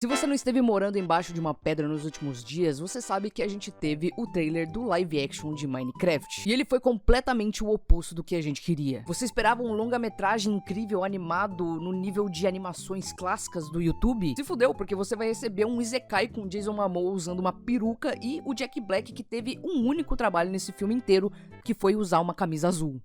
Se você não esteve morando embaixo de uma pedra nos últimos dias, você sabe que a gente teve o trailer do live action de Minecraft. E ele foi completamente o oposto do que a gente queria. Você esperava um longa-metragem incrível animado no nível de animações clássicas do YouTube? Se fudeu, porque você vai receber um Isekai com Jason Momoa usando uma peruca e o Jack Black, que teve um único trabalho nesse filme inteiro, que foi usar uma camisa azul.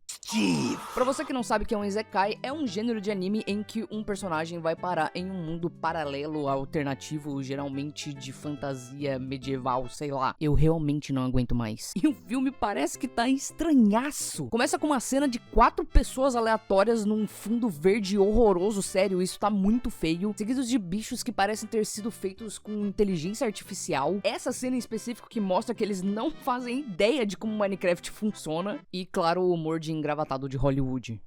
Pra você que não sabe o que é um Isekai, é um gênero de anime em que um personagem vai parar em um mundo paralelo, alternativo, geralmente de fantasia medieval, sei lá. Eu realmente não aguento mais. E o filme parece que tá estranhaço. Começa com uma cena de 4 pessoas aleatórias num fundo verde horroroso, sério, isso tá muito feio. Seguidos de bichos que parecem ter sido feitos com inteligência artificial. Essa cena em específico que mostra que eles não fazem ideia de como Minecraft funciona. E claro, o humor de engravatado de Hollywood.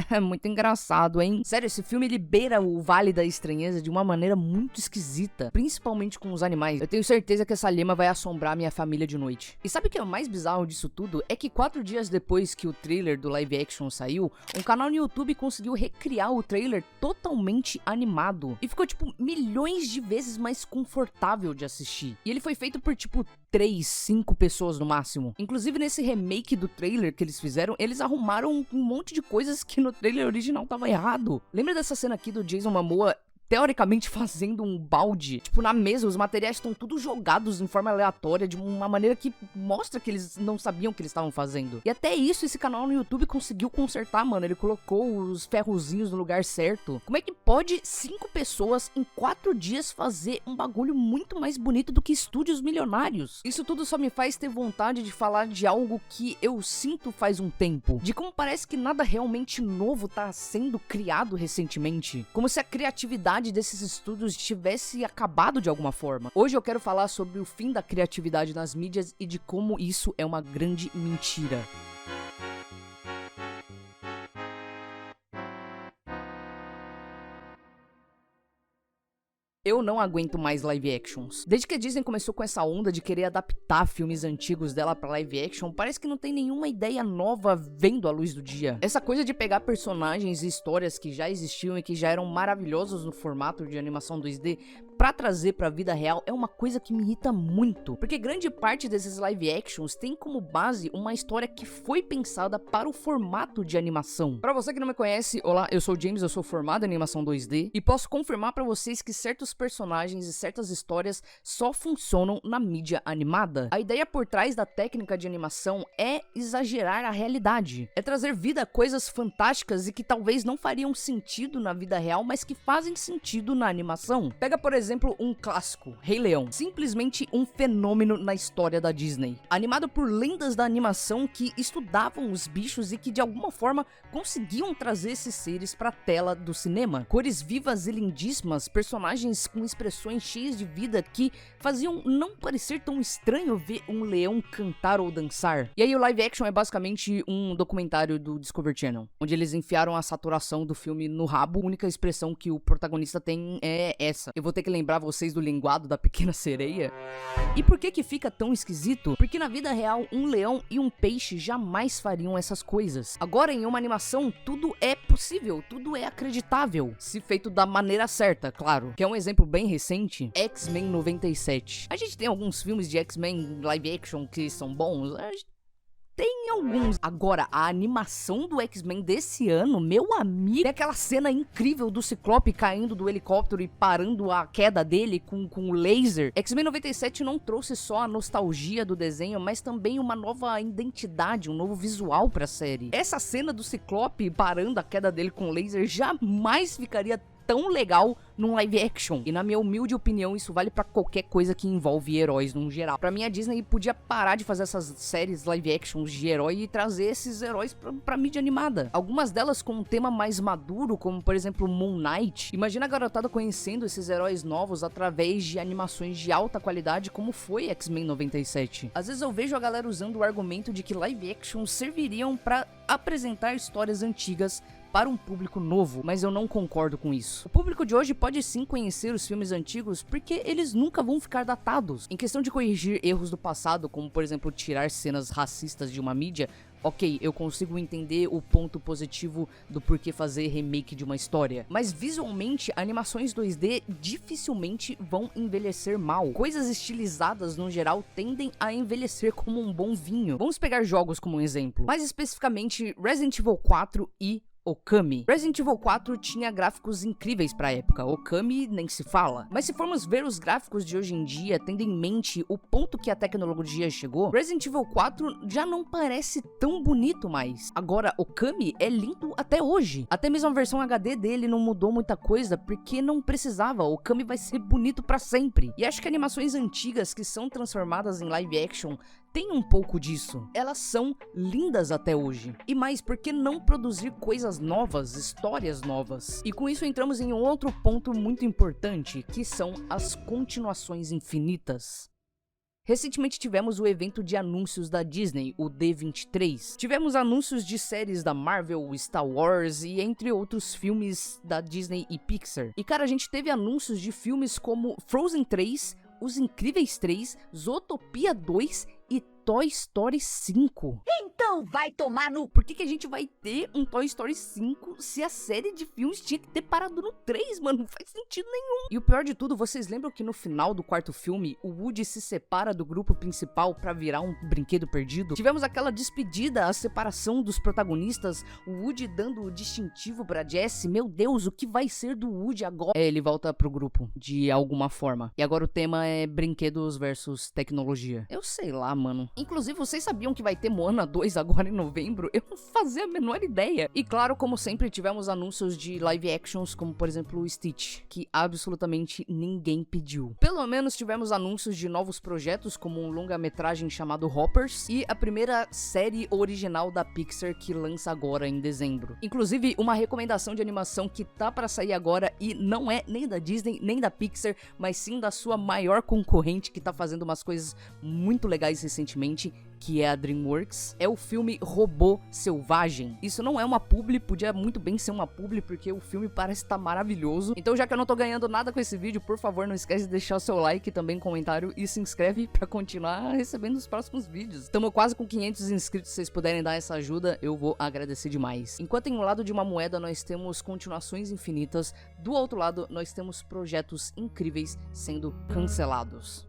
É muito engraçado, hein? Sério, esse filme libera o Vale da Estranheza de uma maneira muito esquisita, principalmente com os animais. Eu tenho certeza que essa lema vai assombrar minha família de noite. E sabe o que é o mais bizarro disso tudo? É que 4 dias depois que o trailer do live action saiu, um canal no YouTube conseguiu recriar o trailer totalmente animado. E ficou, tipo, milhões de vezes mais confortável de assistir. E ele foi feito por, tipo, 3, 5 pessoas no máximo. Inclusive, nesse remake do trailer que eles fizeram, eles arrumaram um monte de coisas que no trailer original tava errado. Lembra dessa cena aqui do Jason Momoa teoricamente fazendo um balde? Tipo, na mesa, os materiais estão tudo jogados em forma aleatória, de uma maneira que mostra que eles não sabiam o que eles estavam fazendo. E até isso, esse canal no YouTube conseguiu consertar, mano. Ele colocou os ferrozinhos no lugar certo. Como é que pode 5 pessoas em 4 dias fazer um bagulho muito mais bonito do que estúdios milionários? Isso tudo só me faz ter vontade de falar de algo que eu sinto faz um tempo. De como parece que nada realmente novo tá sendo criado recentemente. Como se a criatividade desses estúdios tivesse acabado de alguma forma. Hoje eu quero falar sobre o fim da criatividade nas mídias e de como isso é uma grande mentira. Eu não aguento mais live actions. Desde que a Disney começou com essa onda de querer adaptar filmes antigos dela pra live action, parece que não tem nenhuma ideia nova vendo a luz do dia. Essa coisa de pegar personagens e histórias que já existiam e que já eram maravilhosos no formato de animação 2D pra trazer pra vida real é uma coisa que me irrita muito, porque grande parte desses live actions tem como base uma história que foi pensada para o formato de animação. Pra você que não me conhece, olá, eu sou o James, eu sou formado em animação 2D e posso confirmar pra vocês que certos personagens e certas histórias só funcionam na mídia animada. A ideia por trás da técnica de animação é exagerar a realidade, é trazer vida a coisas fantásticas e que talvez não fariam sentido na vida real, mas que fazem sentido na animação. Pega, por exemplo, um clássico, Rei Leão, simplesmente um fenômeno na história da Disney, animado por lendas da animação que estudavam os bichos e que de alguma forma conseguiam trazer esses seres pra tela do cinema. Cores vivas e lindíssimas, personagens com expressões cheias de vida que faziam não parecer tão estranho ver um leão cantar ou dançar. E aí o live action é basicamente um documentário do Discovery Channel, onde eles enfiaram a saturação do filme no rabo. A única expressão que o protagonista tem é essa. Eu vou ter que lembrar vocês do linguado da Pequena Sereia. E por que fica tão esquisito? Porque na vida real, um leão e um peixe jamais fariam essas coisas. Agora, em uma animação, tudo é possível, tudo é acreditável, se feito da maneira certa, claro. Que é um exemplo bem recente, X-Men 97. A gente tem alguns filmes de X-Men live action que são bons, tem alguns. Agora, a animação do X-Men desse ano, meu amigo, tem aquela cena incrível do Ciclope caindo do helicóptero e parando a queda dele com o laser. X-Men 97 não trouxe só a nostalgia do desenho, mas também uma nova identidade, um novo visual pra série. Essa cena do Ciclope parando a queda dele com laser jamais ficaria tão legal num live action. E na minha humilde opinião, isso vale pra qualquer coisa que envolve heróis num geral. Pra mim, a Disney podia parar de fazer essas séries live actions de herói e trazer esses heróis pra mídia animada. Algumas delas com um tema mais maduro, como por exemplo Moon Knight. Imagina a garotada conhecendo esses heróis novos através de animações de alta qualidade, como foi X-Men 97. Às vezes eu vejo a galera usando o argumento de que live actions serviriam pra apresentar histórias antigas para um público novo, mas eu não concordo com isso. O público de hoje pode sim conhecer os filmes antigos porque eles nunca vão ficar datados. Em questão de corrigir erros do passado, como por exemplo tirar cenas racistas de uma mídia, Ok, eu consigo entender o ponto positivo do porquê fazer remake de uma história, mas visualmente, animações 2D dificilmente vão envelhecer mal. Coisas estilizadas no geral tendem a envelhecer como um bom vinho. Vamos pegar jogos como um exemplo, mais especificamente Resident Evil 4 e Okami. Resident Evil 4 tinha gráficos incríveis pra época, Okami nem se fala. Mas se formos ver os gráficos de hoje em dia, tendo em mente o ponto que a tecnologia chegou, Resident Evil 4 já não parece tão bonito mais. Agora, Okami é lindo até hoje. Até mesmo a versão HD dele não mudou muita coisa, porque não precisava, Okami vai ser bonito pra sempre. E acho que animações antigas que são transformadas em live action tem um pouco disso. Elas são lindas até hoje. E mais, por que não produzir coisas novas, histórias novas? E com isso entramos em um outro ponto muito importante, que são as continuações infinitas. Recentemente tivemos o evento de anúncios da Disney, o D23. Tivemos anúncios de séries da Marvel, Star Wars e entre outros filmes da Disney e Pixar. E cara, a gente teve anúncios de filmes como Frozen 3, Os Incríveis 3, Zootopia 2 e Toy Story 5. Então vai tomar no... Por que a gente vai ter um Toy Story 5 se a série de filmes tinha que ter parado no 3, mano? Não faz sentido nenhum. E o pior de tudo, vocês lembram que no final do quarto filme, o Woody se separa do grupo principal pra virar um brinquedo perdido? Tivemos aquela despedida, a separação dos protagonistas, o Woody dando o distintivo pra Jessie. Meu Deus, o que vai ser do Woody agora? Ele volta pro grupo, de alguma forma. E agora o tema é brinquedos versus tecnologia. Eu sei lá, mano. Inclusive, vocês sabiam que vai ter Moana 2 agora em novembro? Eu não fazia a menor ideia. E claro, como sempre, tivemos anúncios de live actions, como por exemplo o Stitch, que absolutamente ninguém pediu. Pelo menos tivemos anúncios de novos projetos, como um longa-metragem chamado Hoppers, e a primeira série original da Pixar que lança agora em dezembro. Inclusive, uma recomendação de animação que tá pra sair agora e não é nem da Disney, nem da Pixar, mas sim da sua maior concorrente, que tá fazendo umas coisas muito legais recentemente, que é a DreamWorks, é o filme Robô Selvagem. Isso não é uma publi, podia muito bem ser uma publi, porque o filme parece estar maravilhoso. Então, já que eu não tô ganhando nada com esse vídeo, por favor, não esquece de deixar o seu like, também comentário e se inscreve pra continuar recebendo os próximos vídeos. Estamos quase com 500 inscritos, se vocês puderem dar essa ajuda, eu vou agradecer demais. Enquanto em um lado de uma moeda nós temos continuações infinitas, do outro lado nós temos projetos incríveis sendo cancelados.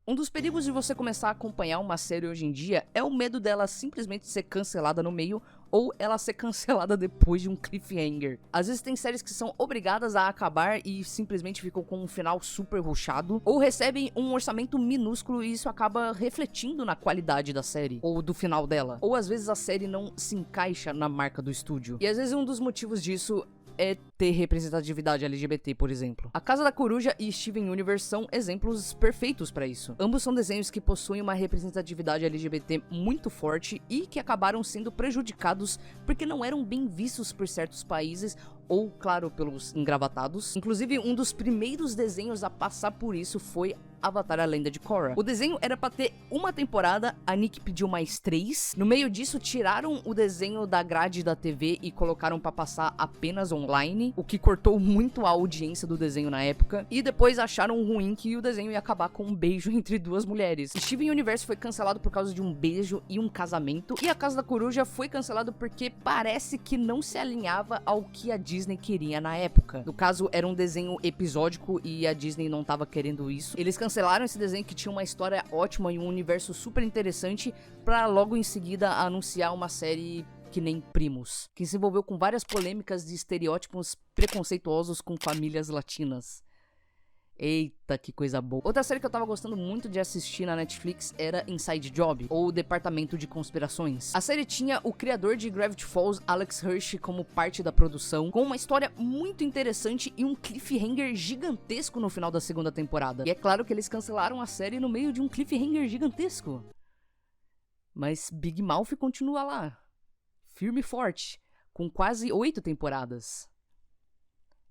Um dos perigos de você começar a acompanhar uma série hoje em dia é o medo dela simplesmente ser cancelada no meio ou ela ser cancelada depois de um cliffhanger. Às vezes tem séries que são obrigadas a acabar e simplesmente ficam com um final super rushado, ou recebem um orçamento minúsculo e isso acaba refletindo na qualidade da série, ou do final dela. Ou às vezes a série não se encaixa na marca do estúdio. E às vezes um dos motivos disso é ter representatividade LGBT, por exemplo. A Casa da Coruja e Steven Universe são exemplos perfeitos pra isso. Ambos são desenhos que possuem uma representatividade LGBT muito forte e que acabaram sendo prejudicados porque não eram bem vistos por certos países ou, claro, pelos engravatados. Inclusive, um dos primeiros desenhos a passar por isso foi Avatar: A Lenda de Korra. O desenho era pra ter uma temporada, a Nick pediu mais 3. No meio disso, tiraram o desenho da grade da TV e colocaram pra passar apenas online, o que cortou muito a audiência do desenho na época. E depois acharam ruim que o desenho ia acabar com um beijo entre duas mulheres. Steven Universe foi cancelado por causa de um beijo e um casamento. E a Casa da Coruja foi cancelado porque parece que não se alinhava ao que a Disney queria na época. No caso, era um desenho episódico e a Disney não tava querendo isso. Eles cancelaram esse desenho que tinha uma história ótima e um universo super interessante pra logo em seguida anunciar uma série que nem Primos, que se envolveu com várias polêmicas de estereótipos preconceituosos com famílias latinas. Eita, que coisa boa. Outra série que eu tava gostando muito de assistir na Netflix era Inside Job, ou Departamento de Conspirações. A série tinha o criador de Gravity Falls, Alex Hirsch, como parte da produção, com uma história muito interessante e um cliffhanger gigantesco no final da segunda temporada. E é claro que eles cancelaram a série no meio de um cliffhanger gigantesco. Mas Big Mouth continua lá, firme e forte, com quase 8 temporadas.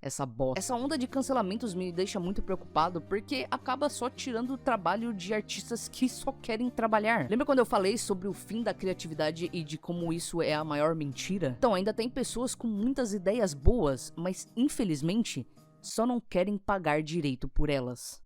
Essa bosta. Essa onda de cancelamentos me deixa muito preocupado, porque acaba só tirando o trabalho de artistas que só querem trabalhar. Lembra quando eu falei sobre o fim da criatividade e de como isso é a maior mentira? Então, ainda tem pessoas com muitas ideias boas, mas infelizmente só não querem pagar direito por elas.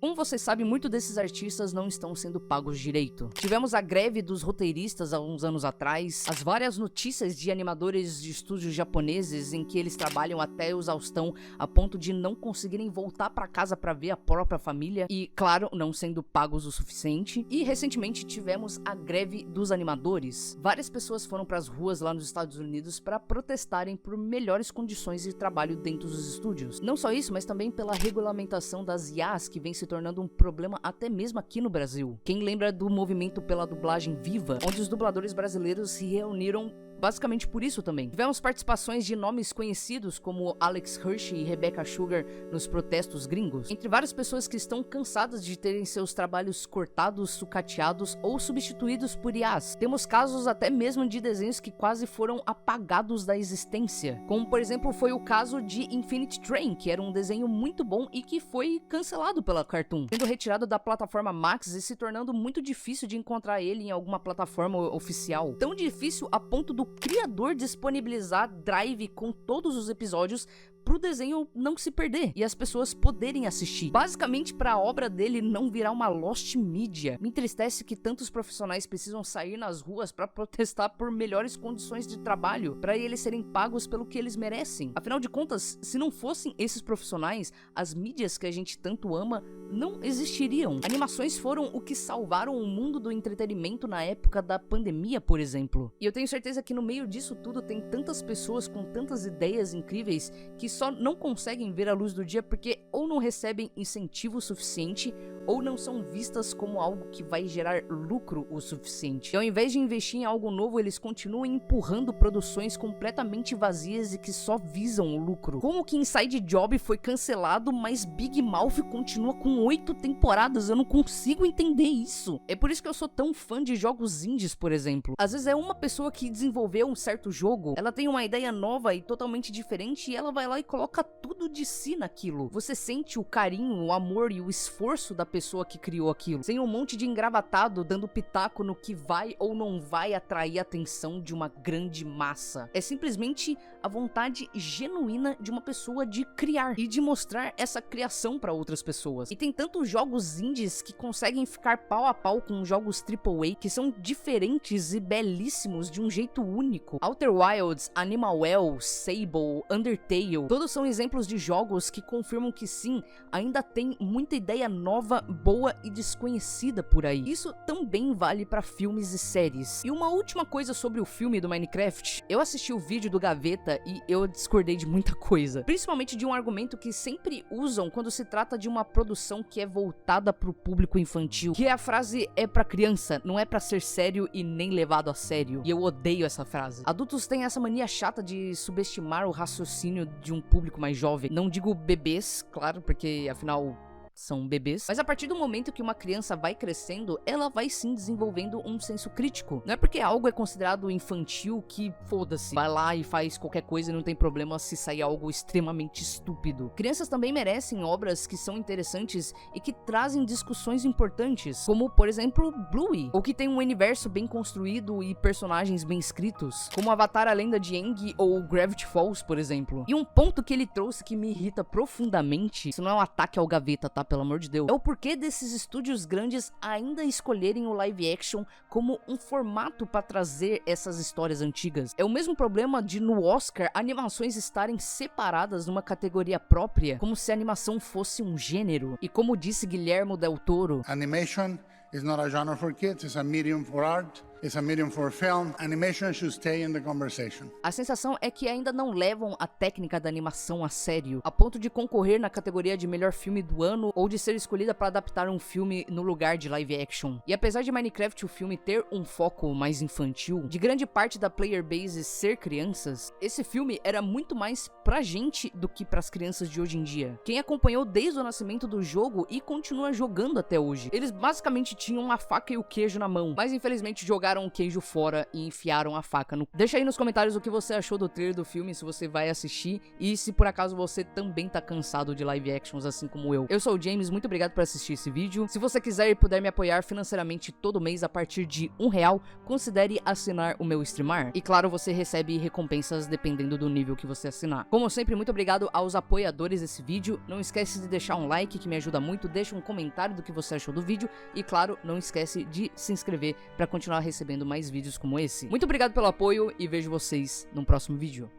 Como você sabe, muitos desses artistas não estão sendo pagos direito. Tivemos a greve dos roteiristas há uns anos atrás, as várias notícias de animadores de estúdios japoneses em que eles trabalham até exaustão a ponto de não conseguirem voltar pra casa pra ver a própria família e, claro, não sendo pagos o suficiente. E recentemente tivemos a greve dos animadores. Várias pessoas foram pras ruas lá nos Estados Unidos para protestarem por melhores condições de trabalho dentro dos estúdios. Não só isso, mas também pela regulamentação das IAs, que vem se tornando um problema até mesmo aqui no Brasil. Quem lembra do movimento pela dublagem viva, onde os dubladores brasileiros se reuniram basicamente por isso também. Tivemos participações de nomes conhecidos como Alex Hirsch e Rebecca Sugar nos protestos gringos, entre várias pessoas que estão cansadas de terem seus trabalhos cortados, sucateados ou substituídos por IAs. Temos casos até mesmo de desenhos que quase foram apagados da existência, como por exemplo foi o caso de Infinite Train, que era um desenho muito bom e que foi cancelado pela Cartoon, sendo retirado da plataforma Max e se tornando muito difícil de encontrar ele em alguma plataforma oficial. Tão difícil a ponto do criador disponibilizar Drive com todos os episódios pro desenho não se perder e as pessoas poderem assistir. Basicamente, pra obra dele não virar uma lost media. Me entristece que tantos profissionais precisam sair nas ruas pra protestar por melhores condições de trabalho, pra eles serem pagos pelo que eles merecem. Afinal de contas, se não fossem esses profissionais, as mídias que a gente tanto ama não existiriam. Animações foram o que salvaram o mundo do entretenimento na época da pandemia, por exemplo. E eu tenho certeza que no meio disso tudo tem tantas pessoas com tantas ideias incríveis que só não conseguem ver a luz do dia porque ou não recebem incentivo suficiente ou não são vistas como algo que vai gerar lucro o suficiente. E ao invés de investir em algo novo, eles continuam empurrando produções completamente vazias e que só visam o lucro. Como que Inside Job foi cancelado, mas Big Mouth continua com 8 temporadas? Eu não consigo entender isso. É por isso que eu sou tão fã de jogos indies, por exemplo. Às vezes é uma pessoa que desenvolveu um certo jogo, ela tem uma ideia nova e totalmente diferente e ela vai lá e coloca tudo de si naquilo. Você sente o carinho, o amor e o esforço da pessoa que criou aquilo, sem um monte de engravatado dando pitaco no que vai ou não vai atrair a atenção de uma grande massa. É simplesmente a vontade genuína de uma pessoa de criar e de mostrar essa criação para outras pessoas. E tem tantos jogos indies que conseguem ficar pau a pau com jogos AAA que são diferentes e belíssimos de um jeito único. Outer Wilds, Animal Well, Sable, Undertale, todos são exemplos de jogos que confirmam que sim, ainda tem muita ideia nova, boa e desconhecida por aí. Isso também vale para filmes e séries. E uma última coisa sobre o filme do Minecraft, eu assisti o vídeo do Gaveta e eu discordei de muita coisa, principalmente de um argumento que sempre usam quando se trata de uma produção que é voltada pro público infantil, que é a frase "é pra criança, não é pra ser sério e nem levado a sério". E eu odeio essa frase. Adultos têm essa mania chata de subestimar o raciocínio de um público mais jovem. Não digo bebês, claro, porque afinal são bebês, mas a partir do momento que uma criança vai crescendo, ela vai sim desenvolvendo um senso crítico. Não é porque algo é considerado infantil que, foda-se, vai lá e faz qualquer coisa e não tem problema se sair algo extremamente estúpido. Crianças também merecem obras que são interessantes e que trazem discussões importantes, como, por exemplo, Bluey, ou que tem um universo bem construído e personagens bem escritos, como Avatar: A Lenda de Aang ou Gravity Falls, por exemplo. E um ponto que ele trouxe que me irrita profundamente, isso não é um ataque ao Gaveta, tá? Pelo amor de Deus, é o porquê desses estúdios grandes ainda escolherem o live action como um formato para trazer essas histórias antigas. É o mesmo problema de no Oscar animações estarem separadas numa categoria própria, como se a animação fosse um gênero. E como disse Guillermo del Toro, animation is not a genre for kids, it's a medium for art. It's a medium for film. Animation should stay in the conversation. A sensação é que ainda não levam a técnica da animação a sério, a ponto de concorrer na categoria de melhor filme do ano ou de ser escolhida para adaptar um filme no lugar de live action. E apesar de Minecraft o filme ter um foco mais infantil, de grande parte da player base ser crianças, esse filme era muito mais pra gente do que pras crianças de hoje em dia. Quem acompanhou desde o nascimento do jogo e continua jogando até hoje, eles basicamente tinham a faca e o queijo na mão, mas infelizmente jogar jogaram o queijo fora e enfiaram a faca no... Deixa aí nos comentários o que você achou do trailer do filme, se você vai assistir e se por acaso você também tá cansado de live actions assim como eu. Eu sou o James, muito obrigado por assistir esse vídeo. Se você quiser e puder me apoiar financeiramente todo mês a partir de R$1, considere assinar o meu Streamar. E claro, você recebe recompensas dependendo do nível que você assinar. Como sempre, muito obrigado aos apoiadores desse vídeo. Não esquece de deixar um like que me ajuda muito, deixa um comentário do que você achou do vídeo e claro, não esquece de se inscrever para continuar recebendo mais vídeos como esse. Muito obrigado pelo apoio e vejo vocês no próximo vídeo.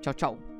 Tchau, tchau.